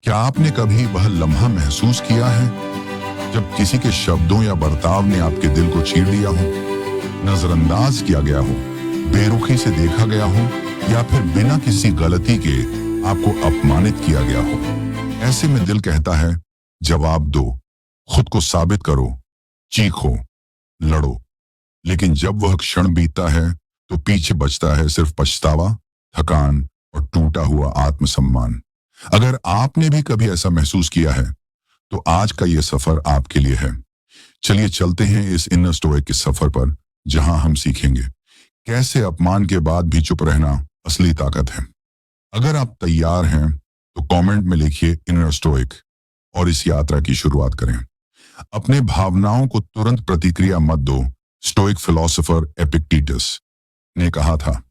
क्या आपने कभी वह लम्हा महसूस किया है जब किसी के शब्दों या बर्ताव ने आपके दिल को चीर दिया हो, नजरअंदाज किया गया हो, बेरुखी से देखा गया हो या फिर बिना किसी गलती के आपको अपमानित किया गया हो? ऐसे में दिल कहता है जवाब दो, खुद को साबित करो, चीखो, लड़ो। लेकिन जब वह क्षण बीतता है तो पीछे बचता है सिर्फ पछतावा, थकान और टूटा हुआ आत्मसम्मान। अगर आपने भी कभी ऐसा महसूस किया है तो आज का यह सफर आपके लिए है। चलिए चलते हैं इस इनर स्टोइक के सफर पर, जहां हम सीखेंगे कैसे अपमान के बाद भी चुप रहना असली ताकत है। अगर आप तैयार हैं तो कमेंट में लिखिए इनर स्टोइक और इस यात्रा की शुरुआत करें। अपने भावनाओं को तुरंत प्रतिक्रिया मत दो। स्टोइक फिलोसोफर एपिक्टेटस ने कहा था,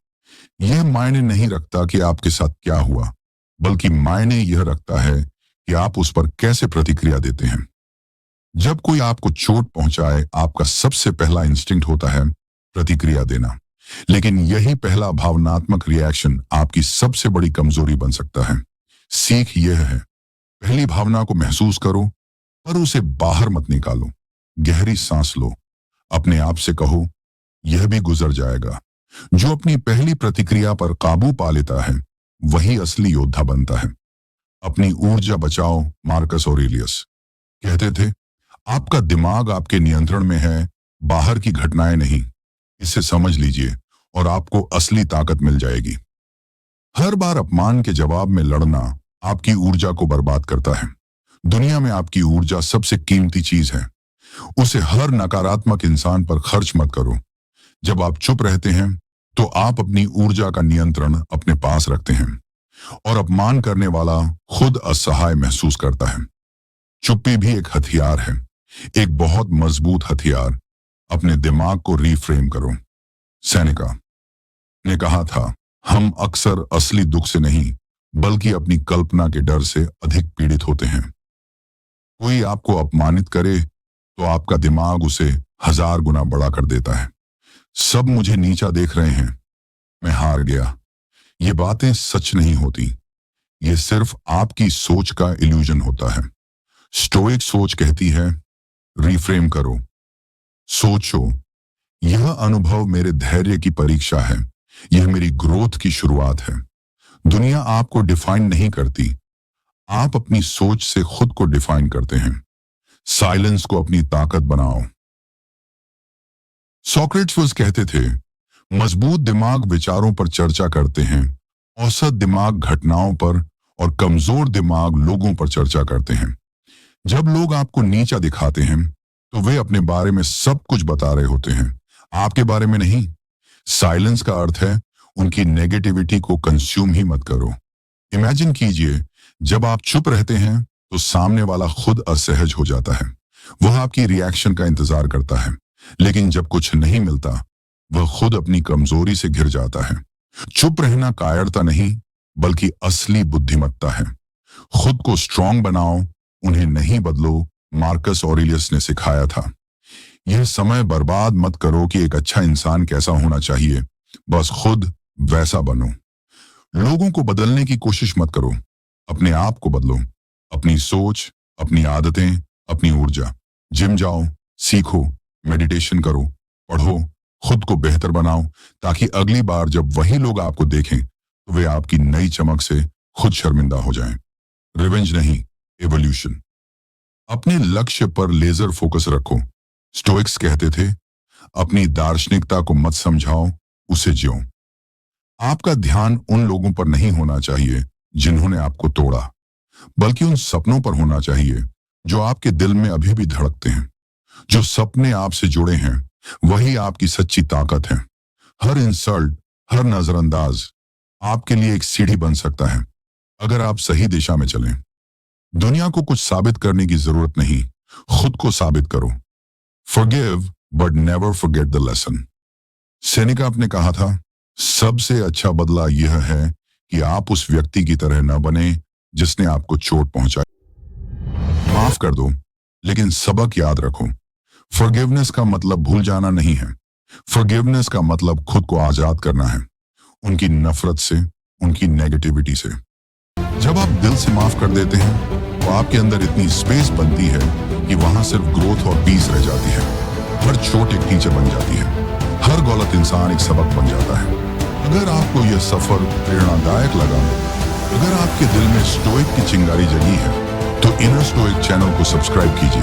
यह मायने नहीं रखता कि आपके साथ क्या हुआ, बल्कि मायने यह रखता है कि आप उस पर कैसे प्रतिक्रिया देते हैं। जब कोई आपको चोट पहुंचाए, आपका सबसे पहला इंस्टिंक्ट होता है प्रतिक्रिया देना। लेकिन यही पहला भावनात्मक रिएक्शन आपकी सबसे बड़ी कमजोरी बन सकता है। सीख यह है, पहली भावना को महसूस करो पर उसे बाहर मत निकालो। गहरी सांस लो, अपने आप से कहो यह भी गुजर जाएगा। जो अपनी पहली प्रतिक्रिया पर काबू पा लेता है वही असली योद्धा बनता है। अपनी ऊर्जा बचाओ। मार्कस ऑरेलियस कहते थे, आपका दिमाग आपके नियंत्रण में है, बाहर की घटनाएं नहीं। इसे समझ लीजिए और आपको असली ताकत मिल जाएगी। हर बार अपमान के जवाब में लड़ना आपकी ऊर्जा को बर्बाद करता है। दुनिया में आपकी ऊर्जा सबसे कीमती चीज है। उसे हर नकारात्मक इंसान पर खर्च मत करो। जब आप चुप रहते हैं तो आप अपनी ऊर्जा का नियंत्रण अपने पास रखते हैं और अपमान करने वाला खुद असहाय महसूस करता है। चुप्पी भी एक हथियार है, एक बहुत मजबूत हथियार। अपने दिमाग को रीफ्रेम करो। सेनेका ने कहा था, हम अक्सर असली दुख से नहीं बल्कि अपनी कल्पना के डर से अधिक पीड़ित होते हैं। कोई आपको अपमानित करे तो आपका दिमाग उसे 1000 गुना बड़ा कर देता है। सब मुझे नीचा देख रहे हैं, मैं हार गया। ये बातें सच नहीं होती, ये सिर्फ आपकी सोच का इल्यूजन होता है। स्टोइक सोच कहती है, रिफ्रेम करो। सोचो, यह अनुभव मेरे धैर्य की परीक्षा है, यह मेरी ग्रोथ की शुरुआत है। दुनिया आपको डिफाइन नहीं करती, आप अपनी सोच से खुद को डिफाइन करते हैं। साइलेंस को अपनी ताकत बनाओ। सोक्रेटिस कहते थे, मजबूत दिमाग विचारों पर चर्चा करते हैं, औसत दिमाग घटनाओं पर और कमजोर दिमाग लोगों पर चर्चा करते हैं। जब लोग आपको नीचा दिखाते हैं तो वे अपने बारे में सब कुछ बता रहे होते हैं, आपके बारे में नहीं। साइलेंस का अर्थ है उनकी नेगेटिविटी को कंज्यूम ही मत करो। इमेजिन कीजिए, जब आप चुप रहते हैं तो सामने वाला खुद असहज हो जाता है। वह आपकी रिएक्शन का इंतजार करता है, लेकिन जब कुछ नहीं मिलता वह खुद अपनी कमजोरी से घिर जाता है। चुप रहना कायरता नहीं बल्कि असली बुद्धिमत्ता है। खुद को स्ट्रांग बनाओ, उन्हें नहीं बदलो। मार्कस ऑरेलियस ने सिखाया था, यह समय बर्बाद मत करो कि एक अच्छा इंसान कैसा होना चाहिए, बस खुद वैसा बनो। लोगों को बदलने की कोशिश मत करो, अपने आप को बदलो। अपनी सोच, अपनी आदतें, अपनी ऊर्जा। जिम जाओ, सीखो, मेडिटेशन करो, पढ़ो, खुद को बेहतर बनाओ, ताकि अगली बार जब वही लोग आपको देखें तो वे आपकी नई चमक से खुद शर्मिंदा हो जाएं। रिवेंज नहीं, एवोल्यूशन। अपने लक्ष्य पर लेजर फोकस रखो। स्टोइक्स कहते थे, अपनी दार्शनिकता को मत समझाओ, उसे जियो। आपका ध्यान उन लोगों पर नहीं होना चाहिए जिन्होंने आपको तोड़ा, बल्कि उन सपनों पर होना चाहिए जो आपके दिल में अभी भी धड़कते हैं। जो सपने आपसे जुड़े हैं वही आपकी सच्ची ताकत है। हर इंसल्ट, हर नजरअंदाज आपके लिए एक सीढ़ी बन सकता है, अगर आप सही दिशा में चलें। दुनिया को कुछ साबित करने की जरूरत नहीं, खुद को साबित करो। Forgive but never forget the lesson. Seneca ने कहा था, सबसे अच्छा बदला यह है कि आप उस व्यक्ति की तरह न बने जिसने आपको चोट पहुंचाई। माफ कर दो, लेकिन सबक याद रखो। फॉरगिवनेस का मतलब भूल जाना नहीं है, फॉरगिवनेस का मतलब खुद को आजाद करना है, उनकी नफरत से, उनकी नेगेटिविटी से। जब आप दिल से माफ कर देते हैं तो आपके अंदर इतनी स्पेस बनती है कि वहां सिर्फ ग्रोथ और पीस रह जाती है। हर चोट एक टीचर बन जाती है, हर गलत इंसान एक सबक बन जाता है। अगर आपको यह सफर प्रेरणादायक लगा, अगर आपके दिल में स्टोइक की चिंगारी जगी है, तो इनर स्टोइक चैनल को सब्सक्राइब कीजिए,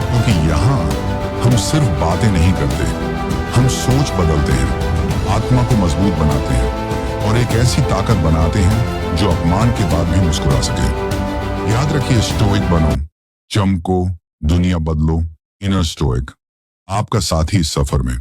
क्योंकि यहाँ हम सिर्फ बातें नहीं करते, हम सोच बदलते हैं, आत्मा को मजबूत बनाते हैं और एक ऐसी ताकत बनाते हैं जो अपमान के बाद भी मुस्कुरा सके। याद रखिए, स्टोइक बनो, चमको, दुनिया बदलो। इनर स्टोइक आपका साथी इस सफर में।